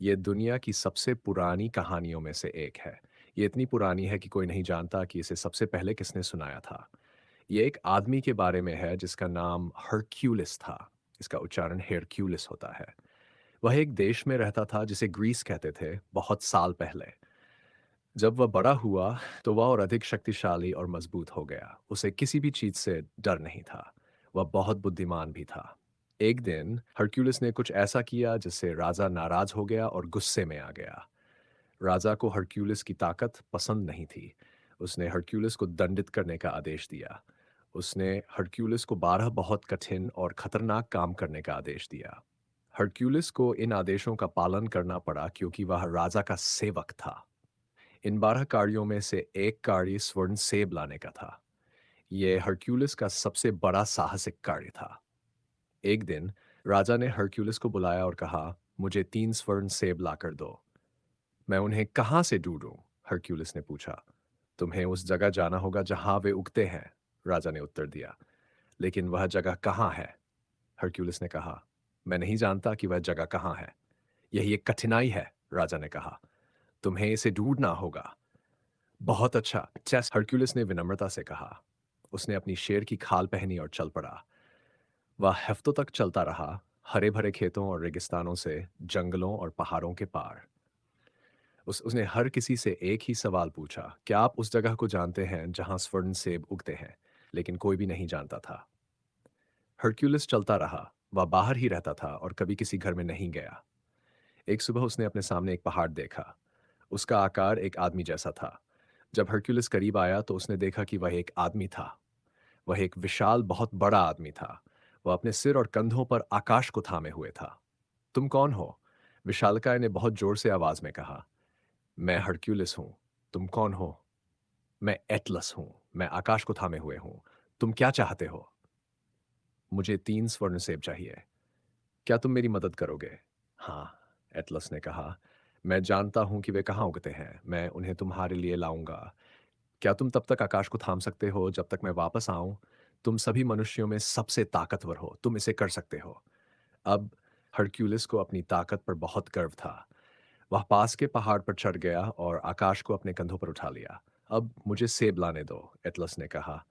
ये दुनिया की सबसे पुरानी कहानियों में से एक है। ये इतनी पुरानी है कि कोई नहीं जानता कि इसे सबसे पहले किसने सुनाया था। ये एक आदमी के बारे में है जिसका नाम हरक्यूलिस था। इसका उच्चारण हेरक्यूलिस होता है। वह एक देश में रहता था जिसे ग्रीस कहते थे, बहुत साल पहले। जब वह बड़ा हुआ तो वह और अधिक शक्तिशाली और मजबूत हो गया। उसे किसी भी चीज से डर नहीं था। वह बहुत बुद्धिमान भी था। एक दिन हरक्यूलिस ने कुछ ऐसा किया जिससे राजा नाराज हो गया और गुस्से में आ गया। राजा को हरक्यूलिस की ताकत पसंद नहीं थी। उसने हरक्यूलिस को दंडित करने का आदेश दिया। उसने हरक्यूलिस को 12 बहुत कठिन और खतरनाक काम करने का आदेश दिया। हरक्यूलिस को इन आदेशों का पालन करना पड़ा क्योंकि वह राजा का सेवक था। इन 12 कार्यों में से एक कार्य स्वर्ण सेब लाने का था। यह हरक्यूलिस का सबसे बड़ा साहसिक कार्य था। एक दिन राजा ने हरक्यूलिस को बुलाया और कहा, मुझे 3 स्वर्ण सेब लाकर दो। मैं उन्हें कहाँ से ढूंढूं? हरक्यूलिस ने पूछा। तुम्हें उस जगह जाना होगा जहां वे उगते हैं, राजा ने उत्तर दिया। लेकिन वह जगह कहाँ है? हरक्यूलिस ने कहा, मैं नहीं जानता कि वह जगह कहाँ है। यही एक कठिनाई है, राजा ने कहा। तुम्हें इसे ढूंढना होगा। बहुत अच्छा, चेस, हरक्यूलिस ने विनम्रता से कहा। उसने अपनी शेर की खाल पहनी और चल पड़ा। वह हफ्तों तक चलता रहा, हरे भरे खेतों और रेगिस्तानों से, जंगलों और पहाड़ों के पार। उसने हर किसी से एक ही सवाल पूछा, क्या आप उस जगह को जानते हैं जहां स्वर्ण सेब उगते हैं? लेकिन कोई भी नहीं जानता था। हरक्यूलिस चलता रहा। वह बाहर ही रहता था और कभी किसी घर में नहीं गया। एक सुबह उसने अपने सामने एक पहाड़ देखा। उसका आकार एक आदमी जैसा था। जब हरक्यूलिस करीब आया तो उसने देखा कि वह एक आदमी था। वह एक विशाल, बहुत बड़ा आदमी था। वह अपने सिर और कंधों पर आकाश को थामे हुए था। तुम कौन हो? विशालकाय ने बहुत जोर से आवाज में कहा। मैं हरक्यूलिस हूं। तुम कौन हो? मैं एटलस हूं। मैं आकाश को थामे हुए हूं। तुम क्या चाहते हो? मुझे 3 स्वर्ण सेब चाहिए। क्या तुम मेरी मदद करोगे? हाँ, एटलस ने कहा। मैं जानता हूं कि वे कहाँ उगते हैं। मैं उन्हें तुम्हारे लिए लाऊंगा। क्या तुम तब तक आकाश को थाम सकते हो जब तक मैं वापस आऊं? तुम सभी मनुष्यों में सबसे ताकतवर हो। तुम इसे कर सकते हो। अब हरक्यूलिस को अपनी ताकत पर बहुत गर्व था। वह पास के पहाड़ पर चढ़ गया और आकाश को अपने कंधों पर उठा लिया। अब मुझे सेब लाने दो, एटलस ने कहा।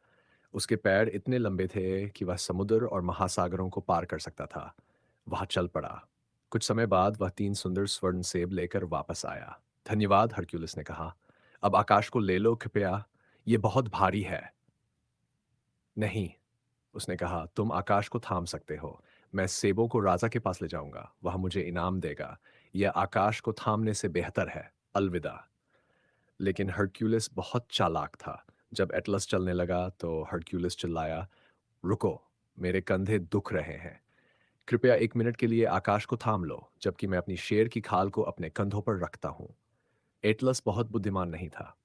उसके पैर इतने लंबे थे कि वह समुद्र और महासागरों को पार कर सकता था। वह चल पड़ा। कुछ समय बाद वह 3 सुंदर स्वर्ण सेब लेकर वापस आया। धन्यवाद, हरक्यूलिस ने कहा। अब आकाश को ले लो कृपया। ये बहुत भारी है। नहीं, उसने कहा, तुम आकाश को थाम सकते हो। मैं सेबों को राजा के पास ले जाऊंगा। वह मुझे इनाम देगा। यह आकाश को थामने से बेहतर है। अलविदा। लेकिन हरक्यूलिस बहुत चालाक था। जब एटलस चलने लगा तो हरक्यूलिस चिल्लाया, रुको, मेरे कंधे दुख रहे हैं। कृपया 1 मिनट के लिए आकाश को थाम लो जबकि मैं अपनी शेर की खाल को अपने कंधों पर रखता हूं। एटलस बहुत बुद्धिमान नहीं था।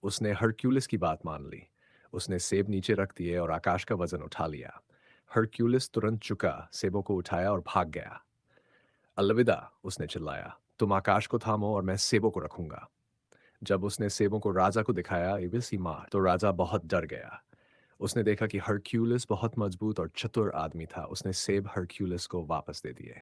उसने हरक्यूलिस की बात मान ली। उसने सेब नीचे रख दिए और आकाश का वजन उठा लिया। हरक्यूलिस तुरंत चुका, सेबों को उठाया और भाग गया। अलविदा, उसने चिल्लाया। तुम आकाश को थामो और मैं सेबों को रखूंगा। जब उसने सेबों को राजा को दिखाया, एविल मार, तो राजा बहुत डर गया। उसने देखा कि हरक्यूलिस बहुत मजबूत और चतुर आदमी था। उसने सेब हरक्यूलिस को वापस दे दिए।